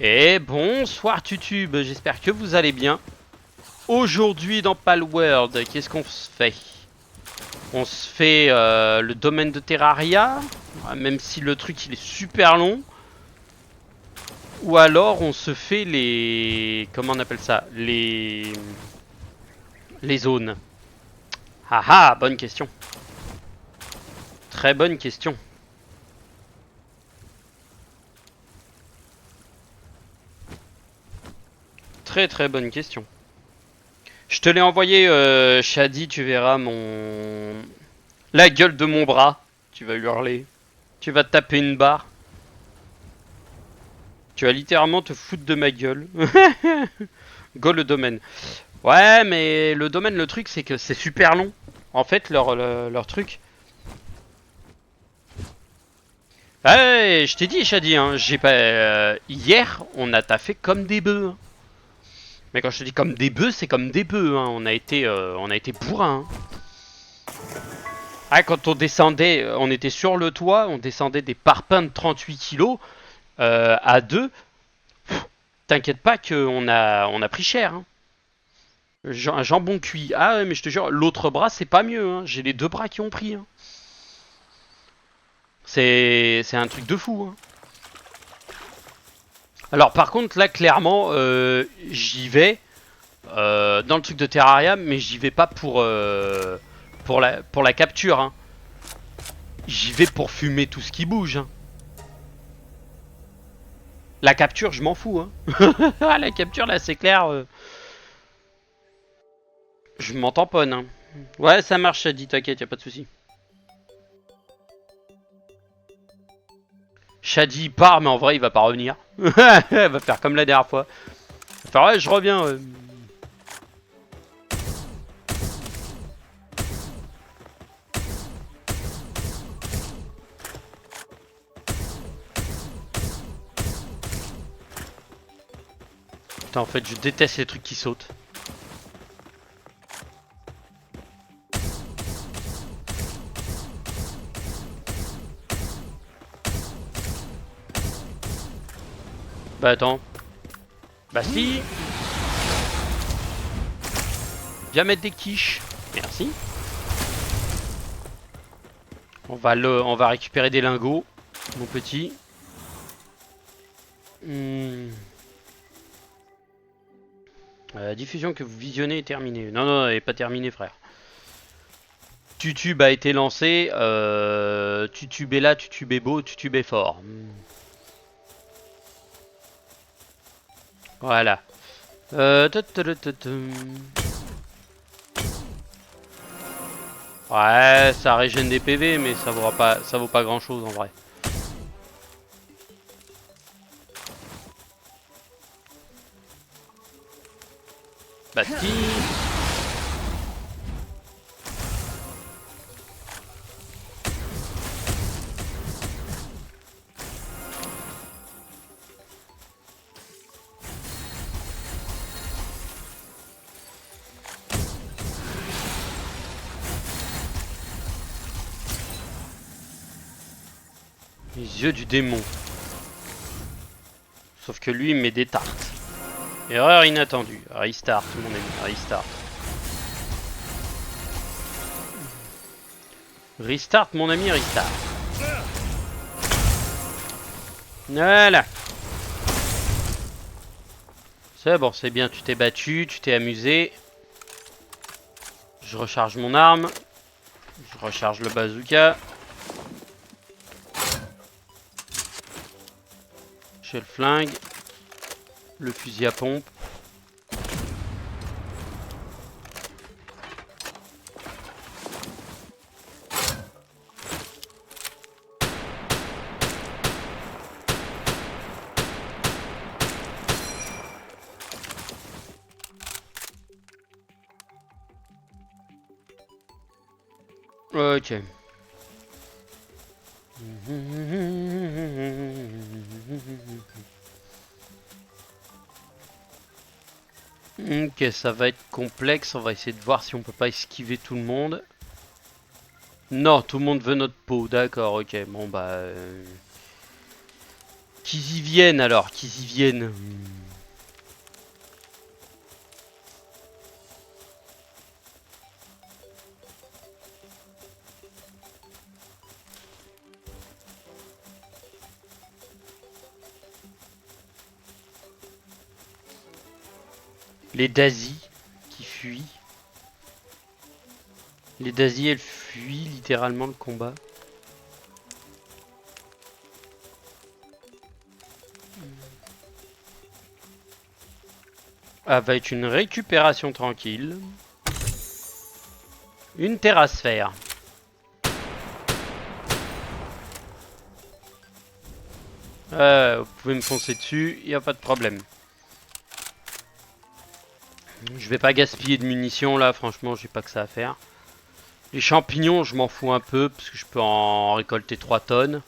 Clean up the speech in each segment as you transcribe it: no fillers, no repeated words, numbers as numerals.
Et bonsoir YouTube, j'espère que vous allez bien. Aujourd'hui dans Palworld, qu'est-ce qu'on se fait? On se fait le domaine de Terraria, même si le truc il est super long. Ou alors on se fait les... comment on appelle ça? Les zones. Ah ah, bonne question. Très bonne question. Très très bonne question. Je te l'ai envoyé, Shadi, tu verras mon... la gueule de mon bras. Tu vas hurler. Tu vas te taper une barre. Tu vas littéralement te foutre de ma gueule. Go le domaine. Ouais, mais le domaine, le truc, c'est que c'est super long. En fait, leur truc. Ouais, je t'ai dit, Shadi, hein, j'ai pas. Hier, on a taffé comme des bœufs. Hein. Mais quand je te dis comme des bœufs, c'est comme des bœufs. Hein. On a été bourrin. Hein. Ah, quand on descendait, on était sur le toit, on descendait des parpaings de 38 kilos à deux. T'inquiète pas on a pris cher. Hein. Un jambon cuit. Ah ouais, mais je te jure, l'autre bras, c'est pas mieux. Hein. J'ai les deux bras qui ont pris. Hein. C'est un truc de fou. Hein. Alors par contre, là, clairement, j'y vais dans le truc de Terraria, mais j'y vais pas pour la capture. Hein. J'y vais pour fumer tout ce qui bouge. Hein. La capture, je m'en fous. Hein. La capture, là, c'est clair. Je m'en tamponne. Hein. Ouais, ça marche, ça dit, t'inquiète, y a pas de souci. Shadi part, mais en vrai, il va pas revenir. Il va faire comme la dernière fois. Il va faire, ouais, je reviens. Putain, en fait, je déteste les trucs qui sautent. Bah attends. Bah si. Viens mettre des quiches. Merci. On va récupérer des lingots, mon petit. La diffusion que vous visionnez est terminée. Non, non, elle est pas terminée, frère. Tutube a été lancé. Tutube est là, Tutube est beau, Tutube est fort. Voilà. Ouais, ça régène des PV, mais ça vaut pas grand chose en vrai. Bastille. Les yeux du démon. Sauf que lui, il met des tartes. Erreur inattendue. Restart, mon ami. Restart. Restart, mon ami, restart. Voilà. C'est bon, c'est bien. Tu t'es battu, tu t'es amusé. Je recharge mon arme. Je recharge le bazooka. J'ai le flingue. Le fusil à pompe. Ok. Ok, ça va être complexe. On va essayer de voir si on peut pas esquiver tout le monde. Non, tout le monde veut notre peau. D'accord, ok. Bon bah... qu'ils y viennent alors, qu'ils y viennent. Les Dazi qui fuient. Les Dazi, elles fuient littéralement le combat. Ah, va être une récupération tranquille. Une terrasphère. Vous pouvez me foncer dessus, il n'y a pas de problème. Je vais pas gaspiller de munitions là, franchement, j'ai pas que ça à faire. Les champignons, je m'en fous un peu parce que je peux en récolter 3 tonnes.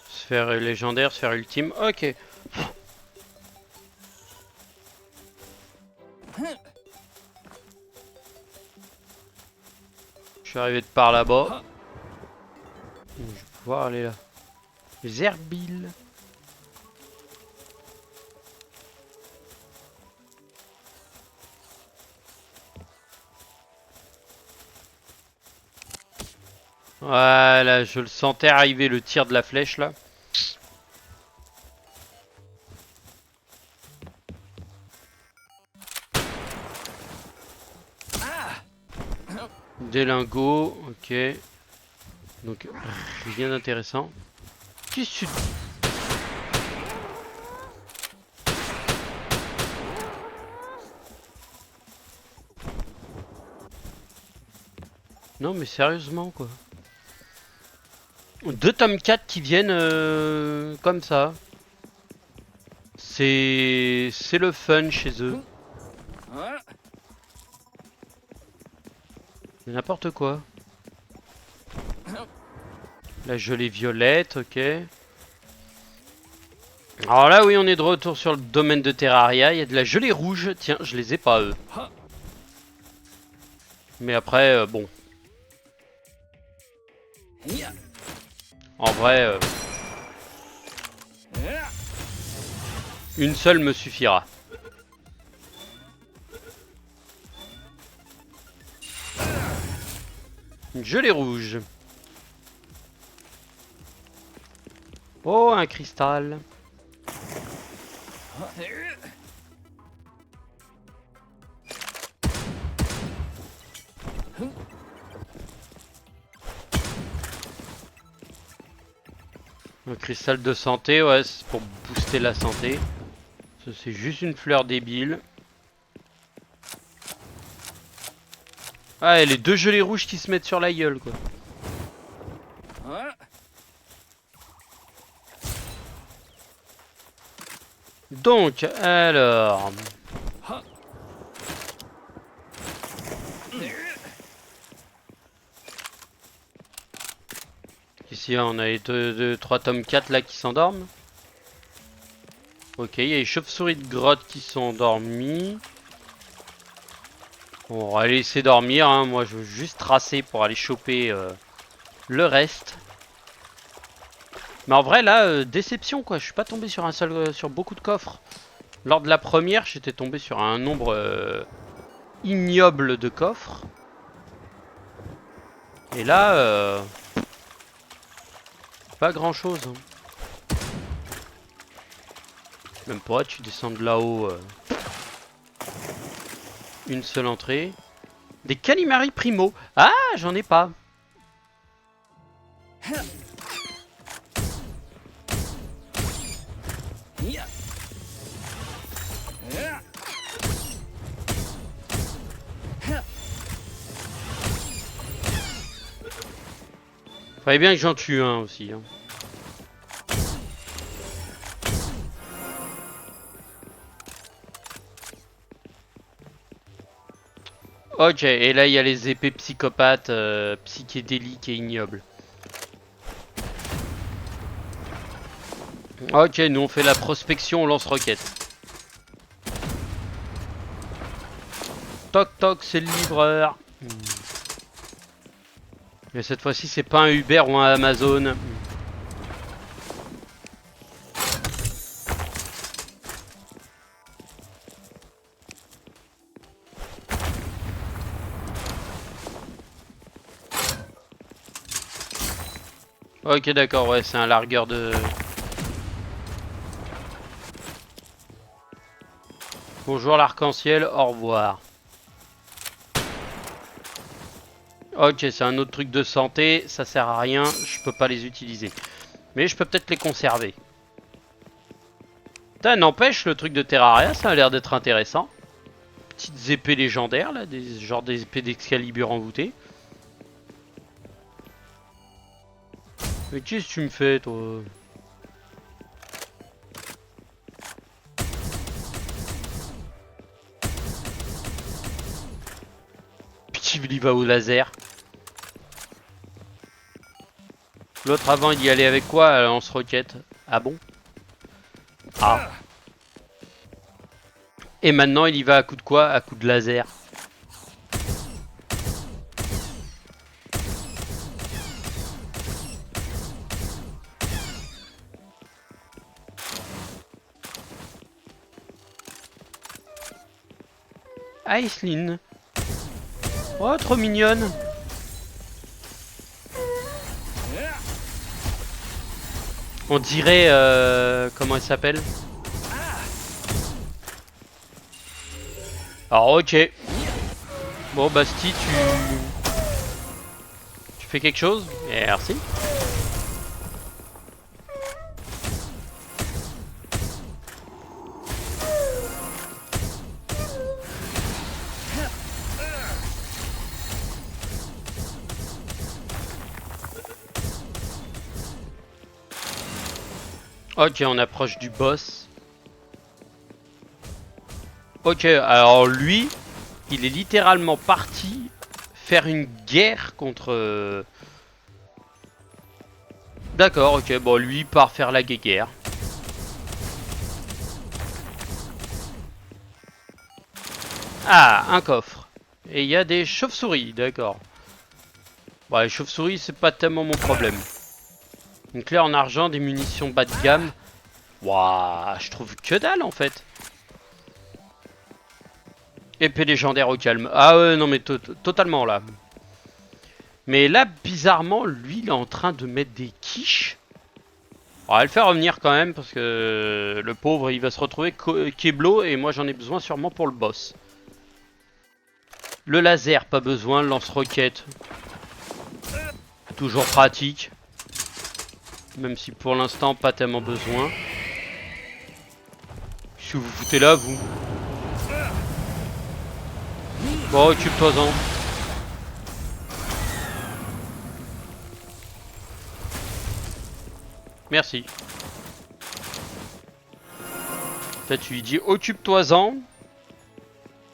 Sphère légendaire, sphère ultime, ok. Je suis arrivé de par là-bas. Je vais pouvoir aller là. Les herbiles. Voilà, je le sentais arriver le tir de la flèche là. Des lingots, ok. Donc rien d'intéressant. Qu'est-ce que tu... Non mais sérieusement quoi. 2 tomes 4 qui viennent comme ça. C'est le fun chez eux. N'importe quoi. La gelée violette, ok. Alors là oui on est de retour sur le domaine de Terraria. Il y a de la gelée rouge. Tiens, je les ai pas eux. Mais après, bon. En vrai, une seule me suffira. Une gelée rouge. Oh, un cristal. Un cristal de santé, ouais, c'est pour booster la santé. Ça, c'est juste une fleur débile. Ah, et les 2 gelées rouges qui se mettent sur la gueule, quoi. Donc, alors... Ici, on a les 3 tomes 4 là qui s'endorment. Ok, il y a les chauves-souris de grotte qui sont endormies. Bon, on va les laisser dormir, hein. Moi je veux juste tracer pour aller choper le reste. Mais en vrai là, déception quoi, je suis pas tombé sur un seul, sur beaucoup de coffres. Lors de la première, j'étais tombé sur un nombre ignoble de coffres. Et là, pas grand chose. Hein. Même pas, tu descends de là-haut. Une seule entrée. Des Calimari Primo. Ah, j'en ai pas. Fallait bien que j'en tue un aussi. Hein. Ok, et là il y a les épées psychopathes, psychédéliques et ignobles. Ok, nous on fait la prospection au lance-roquette. Toc toc, c'est le livreur. Mais cette fois-ci, c'est pas un Uber ou un Amazon. Ok, d'accord, ouais, c'est un largueur de... Bonjour l'arc-en-ciel, au revoir. Ok, c'est un autre truc de santé, ça sert à rien, je peux pas les utiliser. Mais je peux peut-être les conserver. Putain, n'empêche, le truc de Terraria, ça a l'air d'être intéressant. Petites épées légendaires, là, genre des épées d'Excalibur envoûtées. Mais qu'est-ce que tu me fais, toi? Petit il va au laser. L'autre avant, il y allait avec quoi, lance-roquette? Ah bon? Ah. Et maintenant, il y va à coup de quoi? À coup de laser. Aislinn. Oh, trop mignonne. On dirait... comment elle s'appelle? Alors, ok. Bon, Basti, tu fais quelque chose? Merci. Ok, on approche du boss. Ok, alors lui, il est littéralement parti faire une guerre contre... D'accord, ok, bon, lui il part faire la guéguerre. Ah, un coffre. Et il y a des chauves-souris, d'accord. Bon, les chauves-souris, c'est pas tellement mon problème. Une clé en argent, des munitions bas de gamme. Waouh, je trouve que dalle en fait. Épée légendaire au calme. Ah ouais, non mais totalement là. Mais là, bizarrement, lui, il est en train de mettre des quiches. On va le faire revenir quand même parce que le pauvre, il va se retrouver Keblo et moi j'en ai besoin sûrement pour le boss. Le laser, pas besoin. Le lance-roquette, toujours pratique. Même si pour l'instant, pas tellement besoin. Qu'est-ce que vous foutez là, vous? Bon, occupe-toi-en. Merci. Là, tu lui dis occupe-toi-en.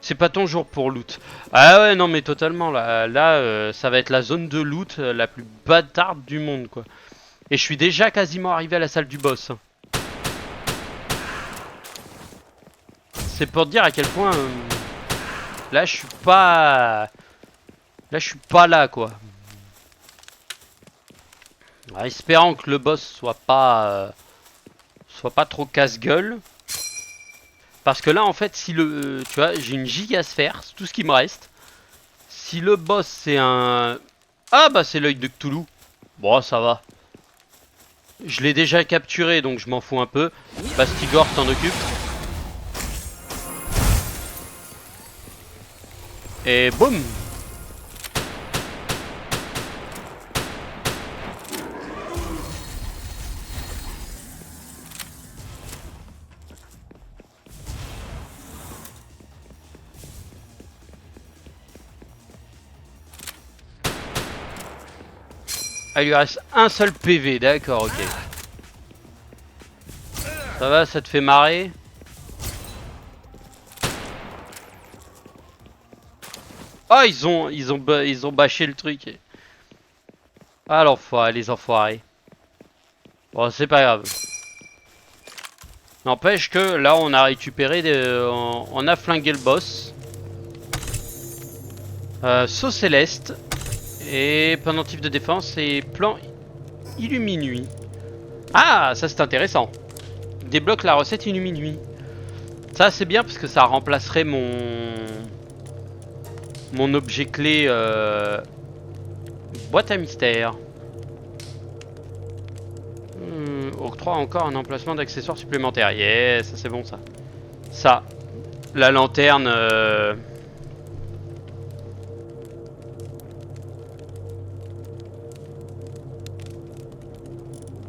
C'est pas ton jour pour loot. Ah ouais, non, mais totalement. Là, ça va être la zone de loot la plus bâtarde du monde, quoi. Et je suis déjà quasiment arrivé à la salle du boss. C'est pour te dire à quel point... là, je suis pas... Là, je suis pas là, quoi. Alors, espérant que le boss soit pas trop casse-gueule. Parce que là, en fait, si le... tu vois, j'ai une gigasphère, c'est tout ce qui me reste. Si le boss, c'est un... Ah, bah, c'est l'œil de Cthulhu. Bon, ça va. Je l'ai déjà capturé, donc je m'en fous un peu. Bastigor, t'en occupe. Et boum. Ah, il lui reste un seul PV, d'accord, ok. Ça va, ça te fait marrer? Ah, ils ont bâché le truc. Ah, l'enfoiré, les enfoirés. Bon, c'est pas grave. N'empêche que là on a récupéré, on a flingué le boss. Saut céleste. Et pendentif de défense et plan illuminui. Ah, ça c'est intéressant. Débloque la recette illuminui. Ça c'est bien parce que ça remplacerait mon objet clé boîte à mystère. Octroie encore un emplacement d'accessoires supplémentaires. Yes, ça c'est bon ça. Ça, la lanterne.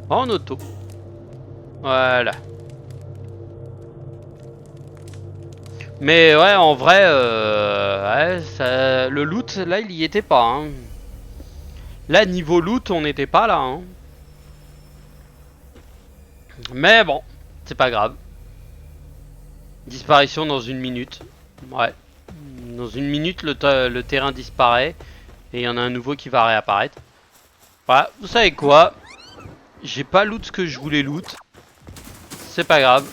En auto. Voilà. Mais ouais, en vrai, ouais, ça, le loot, là, il y était pas. Hein. Là, niveau loot, on n'était pas là. Hein. Mais bon, c'est pas grave. Disparition dans une minute. Ouais. Dans une minute, le terrain disparaît. Et il y en a un nouveau qui va réapparaître. Voilà, vous savez quoi? J'ai pas loot ce que je voulais loot. C'est pas grave.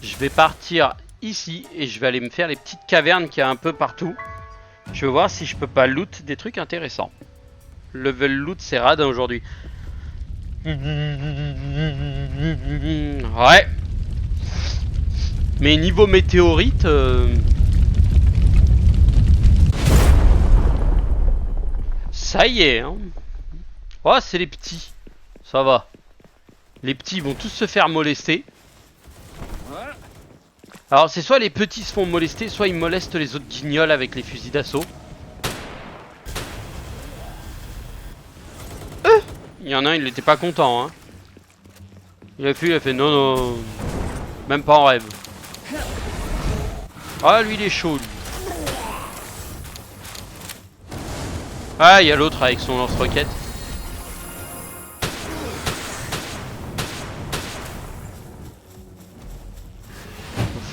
Je vais partir ici et je vais aller me faire les petites cavernes qu'il y a un peu partout. Je vais voir si je peux pas loot des trucs intéressants. Level loot c'est radin aujourd'hui. Ouais. Mais niveau météorite... Ça y est. Hein. Oh c'est les petits. Ça va. Les petits vont tous se faire molester. Alors c'est soit les petits se font molester, soit ils molestent les autres guignols avec les fusils d'assaut. Il y en a un, il était pas content. Hein. Il a fait non, non. Même pas en rêve. Ah, lui, il est chaud, lui. Ah, il y a l'autre avec son lance-roquette.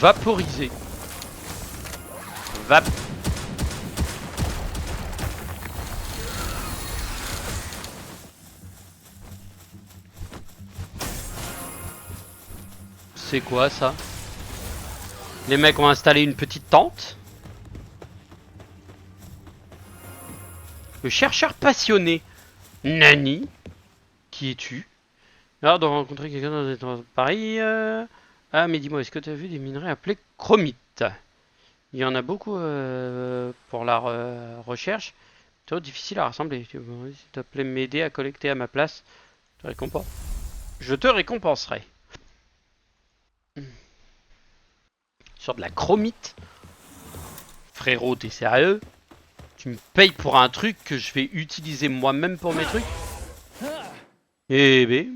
Vaporisé. Vap. C'est quoi ça? Les mecs ont installé une petite tente. Le chercheur passionné. Nani. Qui es-tu? Alors de rencontrer quelqu'un dans Paris. Ah mais dis-moi, est-ce que tu as vu des minerais appelés chromites? Il y en a beaucoup pour la recherche. Trop difficile à rassembler. Tu veux s'il te plaît m'aider à collecter à ma place? Je te récompense. Je te récompenserai. Sur de la chromite? Frérot, t'es sérieux? Tu me payes pour un truc que je vais utiliser moi-même pour mes trucs? Eh ben.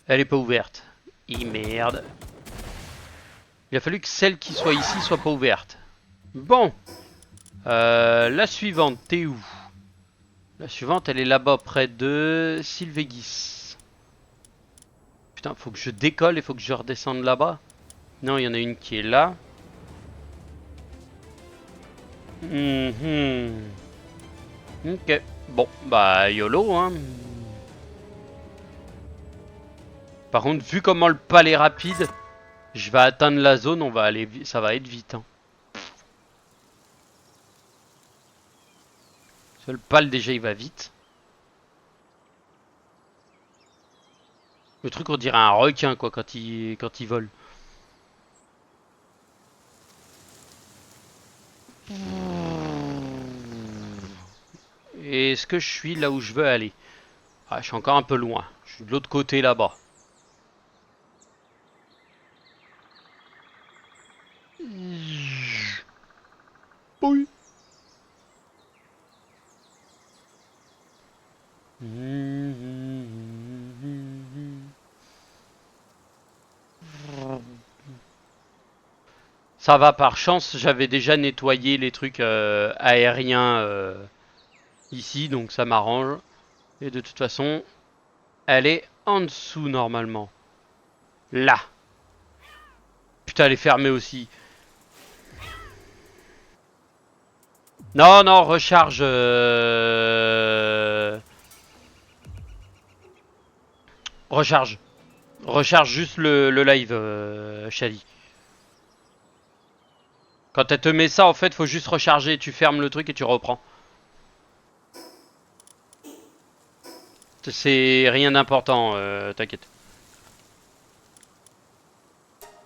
Elle est pas ouverte. Et merde. Il a fallu que celle qui soit ici soit pas ouverte. Bon. La suivante, t'es où? La suivante, elle est là-bas, près de Sylvegis. Putain, faut que je décolle et faut que je redescende là-bas. Non, il y en a une qui est là. Ok. Bon, bah YOLO, hein. Par contre, vu comment le pal est rapide, je vais atteindre la zone, on va aller, ça va être vite. Hein. Le pal déjà il va vite. Le truc on dirait un requin quoi quand il vole. Est-ce que je suis là où je veux aller? Ah, je suis encore un peu loin. Je suis de l'autre côté là-bas. Oui. Ça va par chance, j'avais déjà nettoyé les trucs aériens ici, donc ça m'arrange. Et de toute façon, elle est en dessous normalement. Là. Putain, elle est fermée aussi. Non, non, recharge. Recharge. Recharge juste le live, Shadi. Quand elle te met ça, en fait, faut juste recharger. Tu fermes le truc et tu reprends. C'est rien d'important, t'inquiète.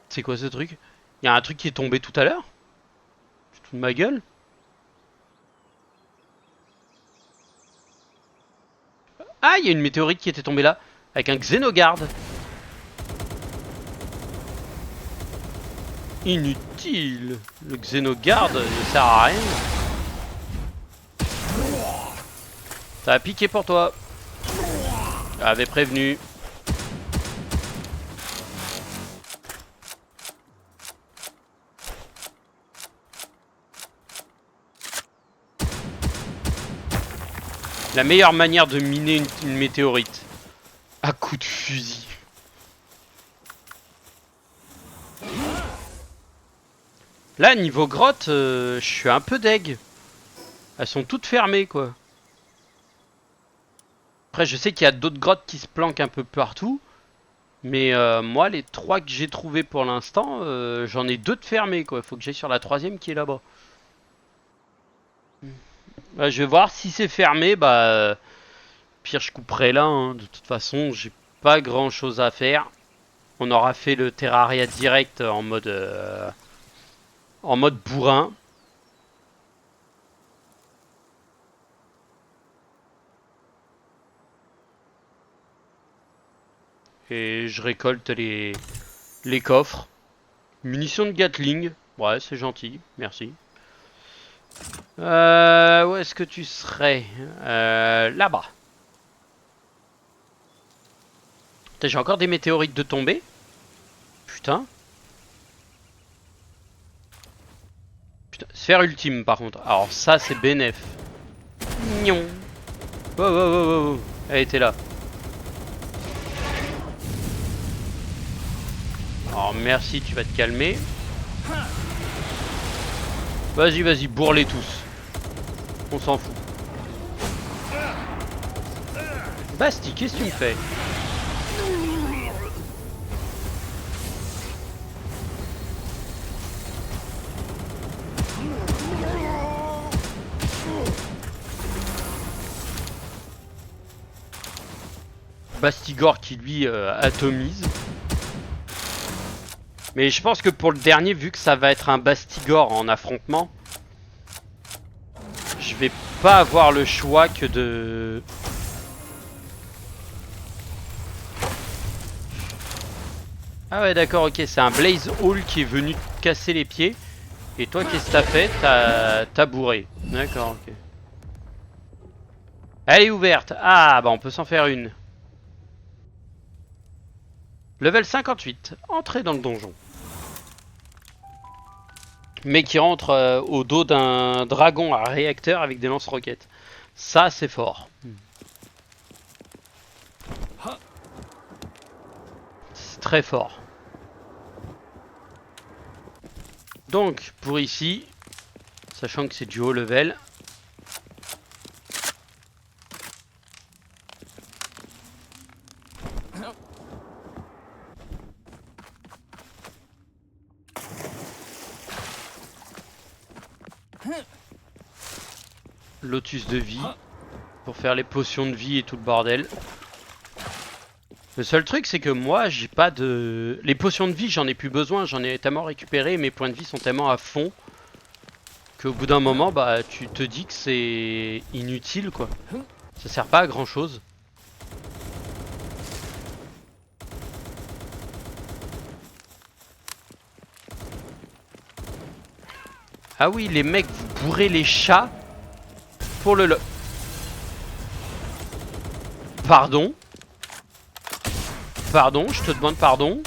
C'est quoi ce truc? Il y a un truc qui est tombé tout à l'heure? Tu te fous de ma gueule? Ah, il y a une météorite qui était tombée là. Avec un Xenogarde. Inutile. Le Xenogarde ne sert à rien. Ça a piqué pour toi. J'avais prévenu. La meilleure manière de miner une météorite. À coup de fusil. Là, niveau grotte, je suis un peu deg. Elles sont toutes fermées, quoi. Après, je sais qu'il y a d'autres grottes qui se planquent un peu partout. Mais moi, les 3 que j'ai trouvées pour l'instant, j'en ai 2 de fermées, quoi. Faut que j'aille sur la 3ème qui est là-bas. Je vais voir si c'est fermé, bah... pire, je couperai là, hein. De toute façon, j'ai pas grand-chose à faire. On aura fait le Terraria direct en mode bourrin. Et je récolte les coffres. Munitions de Gatling. Ouais, c'est gentil, merci. Où est-ce que tu serais? Là-bas. J'ai encore des météorites de tomber. Putain. Putain. Sphère ultime par contre. Alors ça c'est bénef. Nion. Oh, oh, oh, oh. Elle était là. Alors merci, tu vas te calmer. Vas-y, vas-y, bourre-les tous. On s'en fout. Basti, qu'est-ce que tu me fais? Bastigor qui lui atomise. Mais je pense que pour le dernier, vu que ça va être un Bastigor en affrontement, je vais pas avoir le choix que de... Ah ouais d'accord, ok, c'est un Blaze Hall qui est venu te casser les pieds. Et toi, qu'est-ce que t'as fait? T'as bourré. D'accord, ok. Elle est ouverte. Ah bah on peut s'en faire une. Level 58. Entrée dans le donjon. Mais qui rentre au dos d'un dragon à réacteur avec des lance-roquettes. Ça, c'est fort. C'est très fort. Donc, pour ici, sachant que c'est du haut level, lotus de vie pour faire les potions de vie et tout le bordel. Le seul truc c'est que moi j'ai pas de... Les potions de vie j'en ai plus besoin, j'en ai tellement récupéré, mes points de vie sont tellement à fond qu'au bout d'un moment bah tu te dis que c'est inutile quoi. Ça sert pas à grand chose. Ah oui les mecs vous bourrez les chats pour le... Pardon? Pardon, je te demande pardon.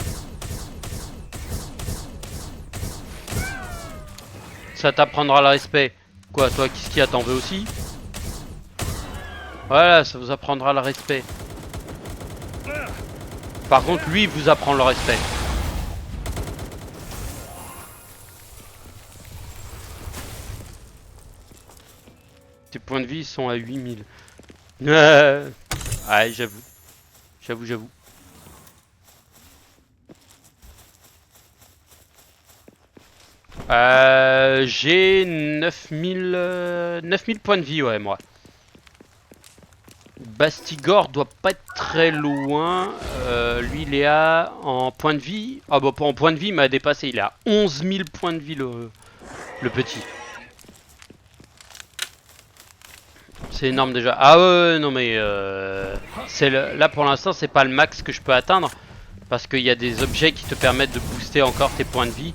Ça t'apprendra le respect. Quoi, toi, qu'est-ce qu'il y a, t'en veux aussi? Voilà, ça vous apprendra le respect. Par contre, lui, il vous apprend le respect. Tes points de vie sont à 8000. Ouais, j'avoue. J'avoue. J'ai 9000 points de vie, ouais, moi. Bastigor doit pas être très loin. Lui, il est à... En point de vie... Ah bah, pas en point de vie, il m'a dépassé. Il est à 11 000 points de vie, le petit. C'est énorme déjà. Ah ouais, non mais... là, pour l'instant, c'est pas le max que je peux atteindre. Parce qu'il y a des objets qui te permettent de booster encore tes points de vie.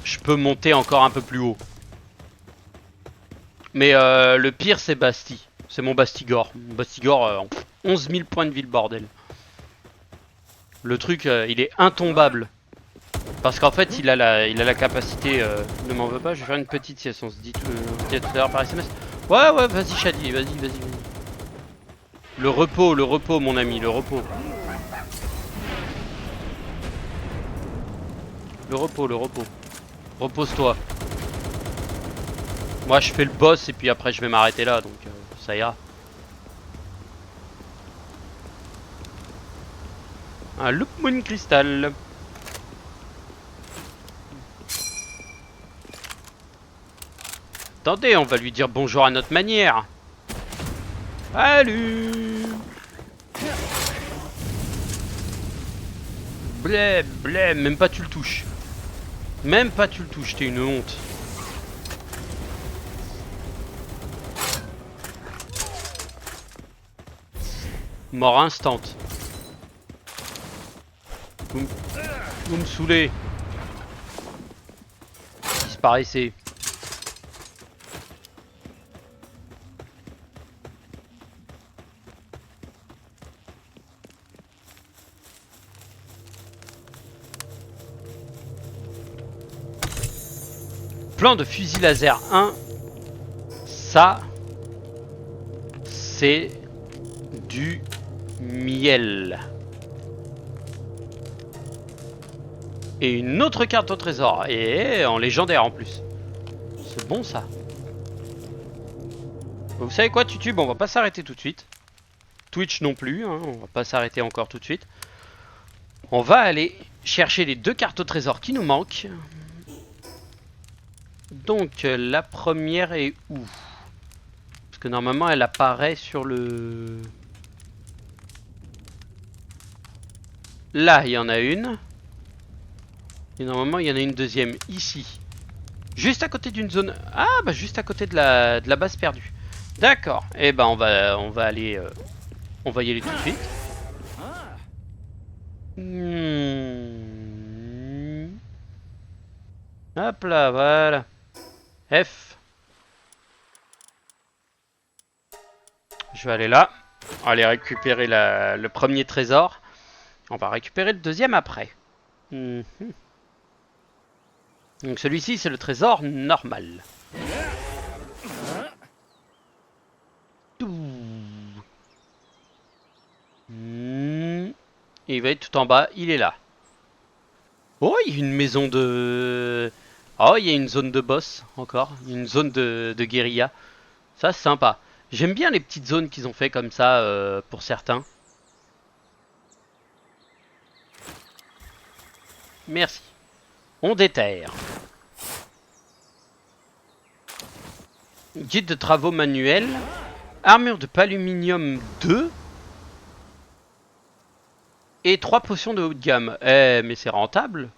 Je peux monter encore un peu plus haut. Mais le pire, c'est Basti. C'est mon Bastigor. Mon Bastigor, 11 000 points de vie, le bordel. Le truc, il est intombable. Parce qu'en fait, il a la capacité... ne m'en veux pas, je vais faire une petite sieste. On se dit tout à l'heure par SMS. Ouais, vas-y, Shadi, vas-y. Le repos, mon ami, le repos. Le repos. Repose-toi. Moi, je fais le boss et puis après, je vais m'arrêter là, donc ça ira. Un Loop Moon Crystal. Attendez, on va lui dire bonjour à notre manière. Salut. Blé, même pas tu le touches. T'es une honte. Mort instant. Vous me saoulez. Disparaissez. Plan de fusil laser 1. Ça, c'est du miel. Et une autre carte au trésor. Et en légendaire en plus. C'est bon ça. Vous savez quoi, YouTube, on va pas s'arrêter tout de suite. Twitch non plus, hein, on va pas s'arrêter encore tout de suite. On va aller chercher les 2 cartes au trésor qui nous manquent. Donc la première est où? Parce que normalement elle apparaît sur le... Là il y en a une. Et normalement il y en a une deuxième ici. Juste à côté d'une zone... Ah bah juste à côté de la base perdue. D'accord. Et ben on va aller... on va y aller tout de suite. Hop là, voilà. F. Je vais aller là. Aller récupérer le premier trésor. On va récupérer le deuxième après. Donc celui-ci, c'est le trésor normal. Et il va être tout en bas. Il est là. Oh, il y a une maison de... Oh, il y a une zone de boss encore. Une zone de guérilla. Ça, c'est sympa. J'aime bien les petites zones qu'ils ont fait comme ça pour certains. Merci. On déterre. Guide de travaux manuels. Armure de paluminium 2. Et 3 potions de haut de gamme. Eh, mais c'est rentable.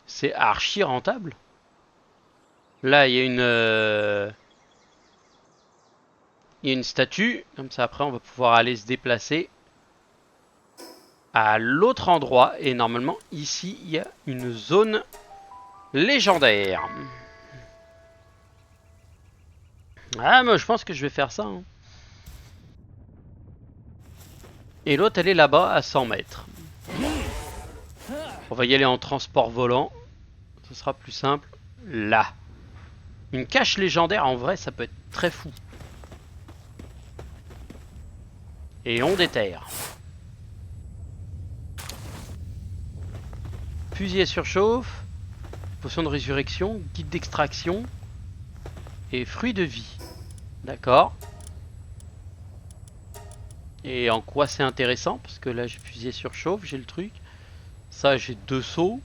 C'est archi rentable. Là, il y a une... il y a une statue. Comme ça, après, on va pouvoir aller se déplacer à l'autre endroit. Et normalement, ici, il y a une zone légendaire. Ah, moi, je pense que je vais faire ça. Hein. Et l'autre, elle est là-bas, à 100 mètres. On va y aller en transport volant. Ce sera plus simple. Là. Une cache légendaire, en vrai, ça peut être très fou. Et on déterre. Fusil à surchauffe. Potion de résurrection. Guide d'extraction. et fruits de vie. D'accord. Et en quoi c'est intéressant? Parce que là j'ai fusée surchauffe, j'ai le truc. Ça j'ai 2 sauts.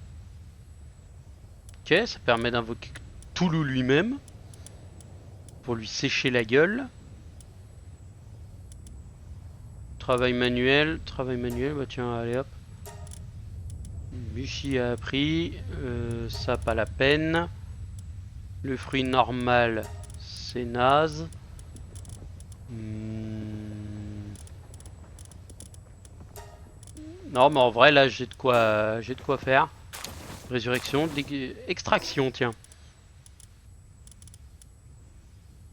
Ok, ça permet d'invoquer Cthulhu lui-même. Pour lui sécher la gueule. Travail manuel, bah tiens, allez hop. Bushi a appris, ça pas la peine. Le fruit normal, c'est naze. Non, mais en vrai, là, j'ai de quoi faire. Résurrection, extraction, tiens.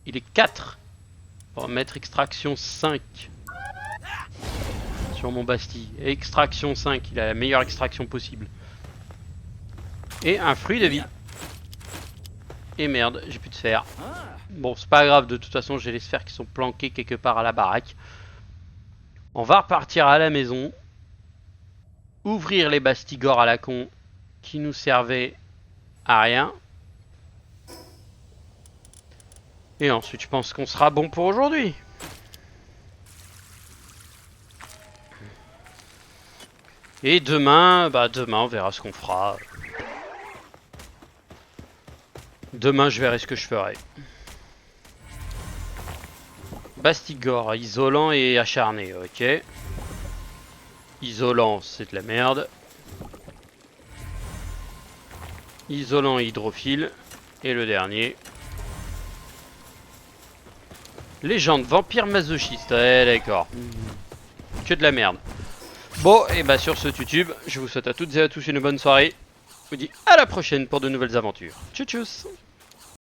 Il est 4. On va mettre extraction 5. Sur mon Bastille. Extraction 5, il a la meilleure extraction possible. Et un fruit de vie. Et merde, j'ai plus de sphères. Bon, c'est pas grave, de toute façon, j'ai les sphères qui sont planquées quelque part à la baraque. On va repartir à la maison. Ouvrir les bastigors à la con qui nous servaient à rien. Et ensuite, je pense qu'on sera bon pour aujourd'hui. Et demain, demain, on verra ce qu'on fera. Demain, je verrai ce que je ferai. Bastigor, isolant et acharné, ok. Isolant, c'est de la merde. Isolant et hydrophile. Et le dernier. Légende, vampire masochiste. Ouais, d'accord. Que de la merde. Bon, et bah sur ce YouTube, je vous souhaite à toutes et à tous une bonne soirée. Je vous dis à la prochaine pour de nouvelles aventures. Tchuss tchuss.